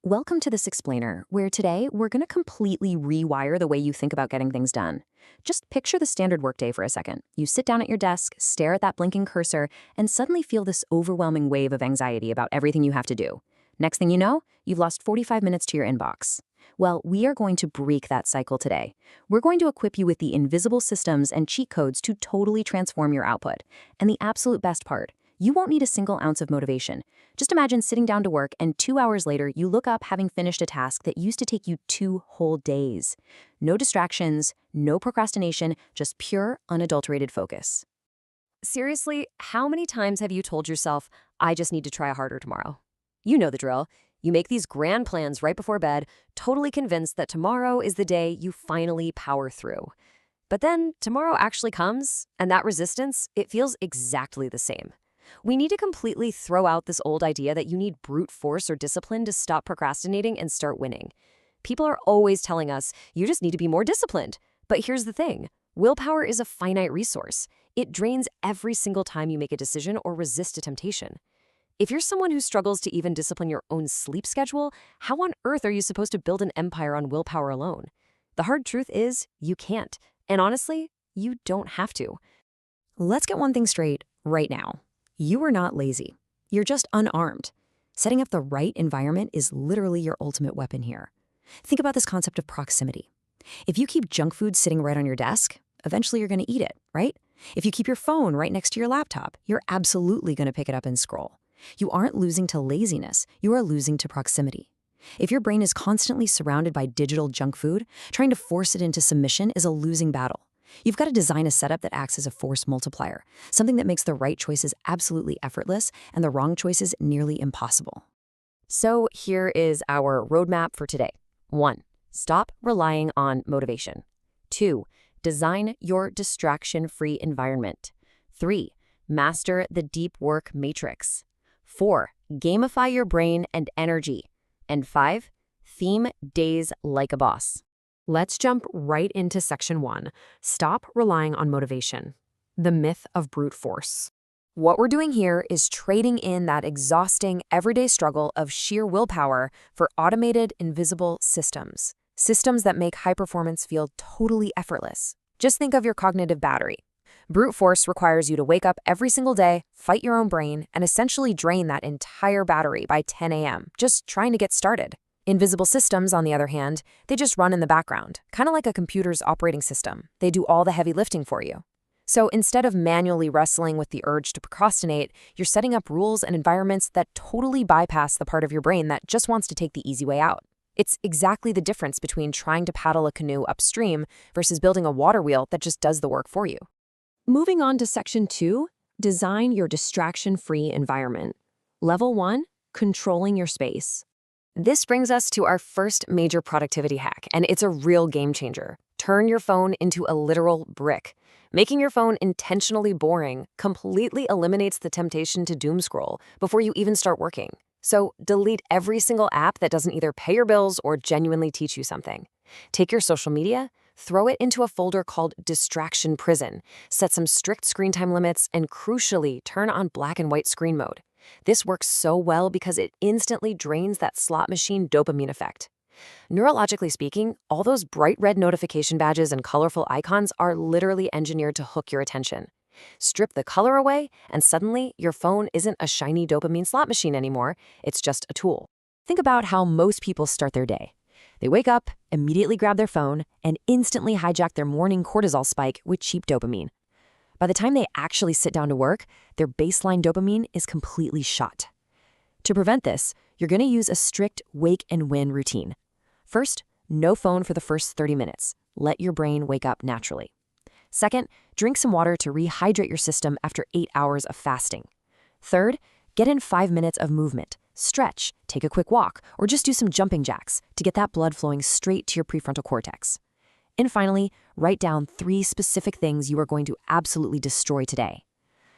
Welcome to this explainer, where today we're going to completely rewire the way you think about getting things done. Just picture the standard workday for a second. You sit down at your desk, stare at that blinking cursor, and suddenly feel this overwhelming wave of anxiety about everything you have to do. Next thing you know, you've lost 45 minutes to your inbox. Well, we are going to break that cycle today. We're going to equip you with the invisible systems and cheat codes to totally transform your output. And the absolute best part, you won't need a single ounce of motivation. Just imagine sitting down to work and 2 hours later, you look up having finished a task that used to take you 2 whole days. No distractions, no procrastination, just pure, unadulterated focus. Seriously, how many times have you told yourself, I just need to try harder tomorrow? You know the drill. You make these grand plans right before bed, totally convinced that tomorrow is the day you finally power through. But then tomorrow actually comes, and that resistance, it feels exactly the same. We need to completely throw out this old idea that you need brute force or discipline to stop procrastinating and start winning. People are always telling us, you just need to be more disciplined. But here's the thing. Willpower is a finite resource. It drains every single time you make a decision or resist a temptation. If you're someone who struggles to even discipline your own sleep schedule, how on earth are you supposed to build an empire on willpower alone? The hard truth is, you can't. And honestly, you don't have to. Let's get one thing straight right now. You are not lazy. You're just unarmed. Setting up the right environment is literally your ultimate weapon here. Think about this concept of proximity. If you keep junk food sitting right on your desk, eventually you're going to eat it, right? If you keep your phone right next to your laptop, you're absolutely going to pick it up and scroll. You aren't losing to laziness, you are losing to proximity. If your brain is constantly surrounded by digital junk food, trying to force it into submission is a losing battle. You've got to design a setup that acts as a force multiplier, something that makes the right choices absolutely effortless and the wrong choices nearly impossible. So here is our roadmap for today. 1. Stop relying on motivation. 2. Design your distraction-free environment. 3. Master the deep work matrix. 4. Gamify your brain and energy. And 5. Theme days like a boss. Let's jump right into section 1. Stop relying on motivation. The myth of brute force. What we're doing here is trading in that exhausting, everyday struggle of sheer willpower for automated, invisible systems. Systems that make high performance feel totally effortless. Just think of your cognitive battery. Brute force requires you to wake up every single day, fight your own brain, and essentially drain that entire battery by 10 a.m., just trying to get started. Invisible systems, on the other hand, they just run in the background, kind of like a computer's operating system. They do all the heavy lifting for you. So instead of manually wrestling with the urge to procrastinate, you're setting up rules and environments that totally bypass the part of your brain that just wants to take the easy way out. It's exactly the difference between trying to paddle a canoe upstream versus building a water wheel that just does the work for you. Moving on to section 2, design your distraction-free environment. Level 1, controlling your space. This brings us to our first major productivity hack, and it's a real game changer. Turn your phone into a literal brick. Making your phone intentionally boring completely eliminates the temptation to doom scroll before you even start working. So delete every single app that doesn't either pay your bills or genuinely teach you something. Take your social media, throw it into a folder called Distraction Prison, set some strict screen time limits, and crucially, turn on black and white screen mode. This works so well because it instantly drains that slot machine dopamine effect. Neurologically speaking, all those bright red notification badges and colorful icons are literally engineered to hook your attention. Strip the color away, and suddenly your phone isn't a shiny dopamine slot machine anymore, it's just a tool. Think about how most people start their day. They wake up, immediately grab their phone, and instantly hijack their morning cortisol spike with cheap dopamine. By the time they actually sit down to work, their baseline dopamine is completely shot. To prevent this, you're going to use a strict wake and win routine. First, no phone for the first 30 minutes. Let your brain wake up naturally. Second, drink some water to rehydrate your system after 8 hours of fasting. Third, get in 5 minutes of movement. Stretch, take a quick walk, or just do some jumping jacks to get that blood flowing straight to your prefrontal cortex. And finally, write down 3 specific things you are going to absolutely destroy today.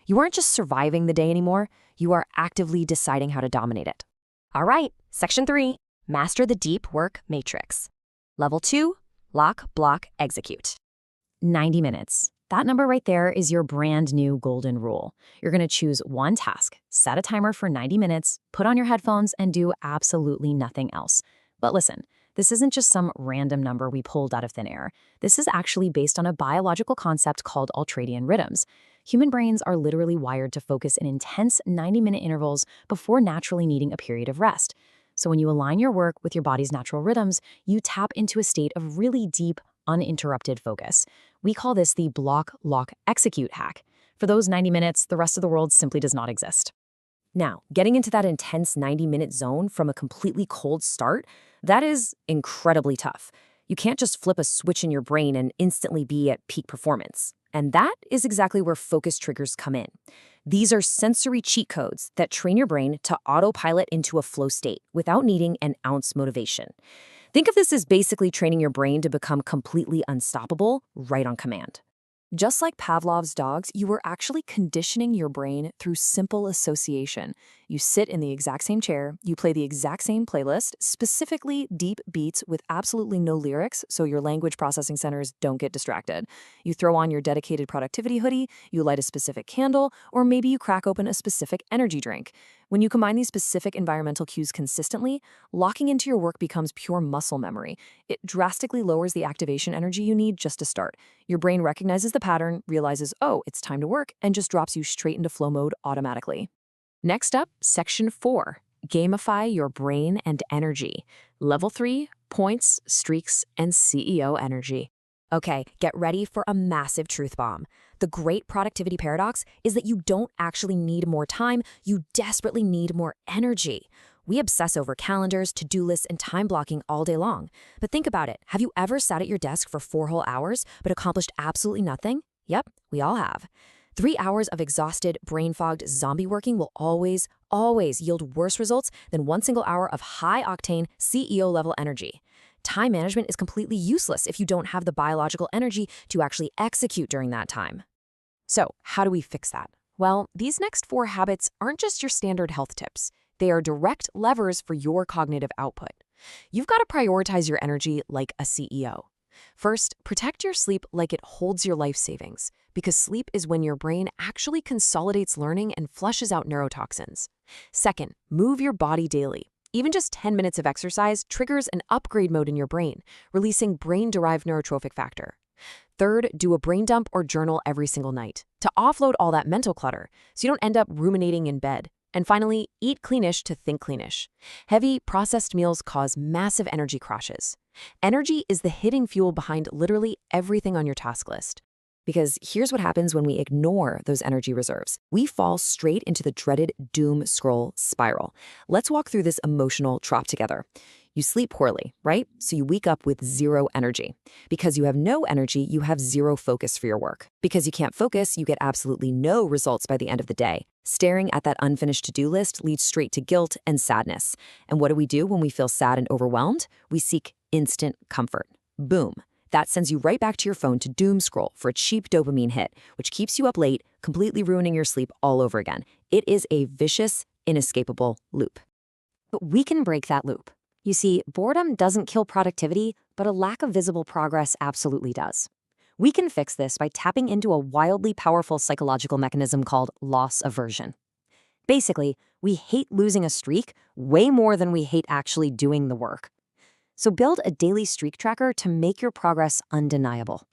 You aren't just surviving the day anymore, you are actively deciding how to dominate it. All right, section 3, master the deep work matrix. Level 2, lock, block, execute. 90 minutes. That number right there is your brand new golden rule. You're going to choose one task, set a timer for 90 minutes, put on your headphones, and do absolutely nothing else. But listen, this isn't just some random number we pulled out of thin air. This is actually based on a biological concept called Ultradian Rhythms. Human brains are literally wired to focus in intense 90-minute intervals before naturally needing a period of rest. So when you align your work with your body's natural rhythms, you tap into a state of really deep, uninterrupted focus. We call this the block, lock, execute hack. For those 90 minutes, the rest of the world simply does not exist. Now, getting into that intense 90-minute zone from a completely cold start, that is incredibly tough. You can't just flip a switch in your brain and instantly be at peak performance. And that is exactly where focus triggers come in. These are sensory cheat codes that train your brain to autopilot into a flow state without needing an ounce motivation. Think of this as basically training your brain to become completely unstoppable right on command. Just like Pavlov's dogs, you were actually conditioning your brain through simple association. You sit in the exact same chair, you play the exact same playlist, specifically deep beats with absolutely no lyrics so your language processing centers don't get distracted. You throw on your dedicated productivity hoodie, you light a specific candle, or maybe you crack open a specific energy drink. When you combine these specific environmental cues consistently, locking into your work becomes pure muscle memory. It drastically lowers the activation energy you need just to start. Your brain recognizes the pattern, realizes, oh, it's time to work, and just drops you straight into flow mode automatically. Next up, Section 4. Gamify your brain and energy. Level 3, points, streaks, and CEO energy. Okay, get ready for a massive truth bomb. The great productivity paradox is that you don't actually need more time, you desperately need more energy. We obsess over calendars, to-do lists, and time blocking all day long. But think about it. Have you ever sat at your desk for 4 whole hours but accomplished absolutely nothing? Yep, we all have. 3 hours of exhausted, brain-fogged zombie working will always yield worse results than 1 single hour of high-octane CEO-level energy. Time management is completely useless if you don't have the biological energy to actually execute during that time. So, how do we fix that? Well, these next 4 habits aren't just your standard health tips. They are direct levers for your cognitive output. You've got to prioritize your energy like a CEO. First, protect your sleep like it holds your life savings, because sleep is when your brain actually consolidates learning and flushes out neurotoxins. Second, move your body daily. Even just 10 minutes of exercise triggers an upgrade mode in your brain, releasing brain-derived neurotrophic factor. Third, do a brain dump or journal every single night to offload all that mental clutter so you don't end up ruminating in bed. And finally, eat cleanish to think cleanish. Heavy, processed meals cause massive energy crashes. Energy is the hidden fuel behind literally everything on your task list. Because here's what happens when we ignore those energy reserves. We fall straight into the dreaded doom scroll spiral. Let's walk through this emotional trop together. You sleep poorly, right? So you wake up with zero energy. Because you have no energy, you have zero focus for your work. Because you can't focus, you get absolutely no results by the end of the day. Staring at that unfinished to-do list leads straight to guilt and sadness. And what do we do when we feel sad and overwhelmed? We seek instant comfort. Boom. That sends you right back to your phone to doom scroll for a cheap dopamine hit, which keeps you up late, completely ruining your sleep all over again. It is a vicious, inescapable loop. But we can break that loop. You see, boredom doesn't kill productivity, but a lack of visible progress absolutely does. We can fix this by tapping into a wildly powerful psychological mechanism called loss aversion. Basically, we hate losing a streak way more than we hate actually doing the work. So build a daily streak tracker to make your progress undeniable.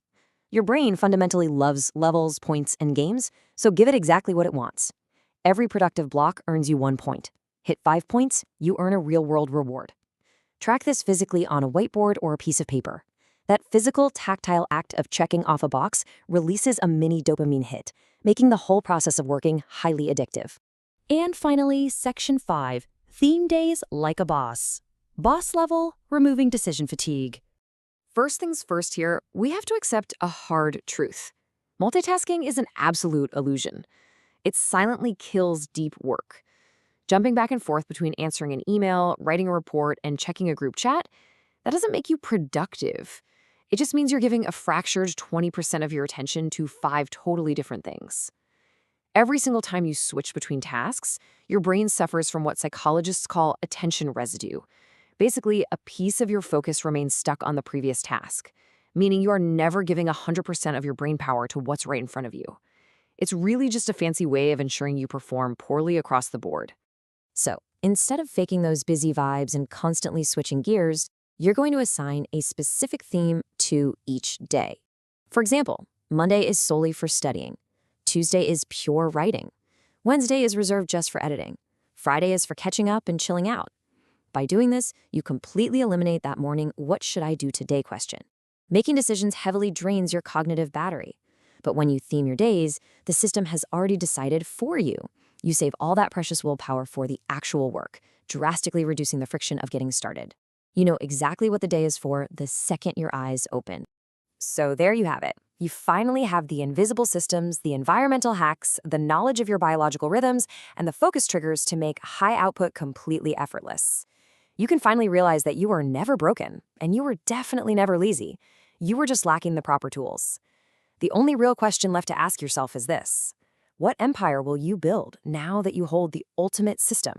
Your brain fundamentally loves levels, points, and games, so give it exactly what it wants. Every productive block earns you 1 point. Hit 5 points, you earn a real-world reward. Track this physically on a whiteboard or a piece of paper. That physical, tactile act of checking off a box releases a mini dopamine hit, making the whole process of working highly addictive. And finally, Section 5, Theme Days Like a Boss. Boss level, removing decision fatigue. First things first here, we have to accept a hard truth. Multitasking is an absolute illusion. It silently kills deep work. Jumping back and forth between answering an email, writing a report, and checking a group chat, that doesn't make you productive. It just means you're giving a fractured 20% of your attention to 5 totally different things. Every single time you switch between tasks, your brain suffers from what psychologists call attention residue. Basically, a piece of your focus remains stuck on the previous task. meaning you are never giving 100% of your brain power to what's right in front of you. It's really just a fancy way of ensuring you perform poorly across the board. So, instead of faking those busy vibes and constantly switching gears, you're going to assign a specific theme to each day. For example, Monday is solely for studying. Tuesday is pure writing. Wednesday is reserved just for editing. Friday is for catching up and chilling out. By doing this, you completely eliminate that morning "what should I do today" question. Making decisions heavily drains your cognitive battery. But when you theme your days, the system has already decided for you. You save all that precious willpower for the actual work, drastically reducing the friction of getting started. You know exactly what the day is for the second your eyes open. So there you have it. You finally have the invisible systems, the environmental hacks, the knowledge of your biological rhythms, and the focus triggers to make high output completely effortless. You can finally realize that you were never broken, and you were definitely never lazy. You were just lacking the proper tools. The only real question left to ask yourself is this: what empire will you build now that you hold the ultimate system?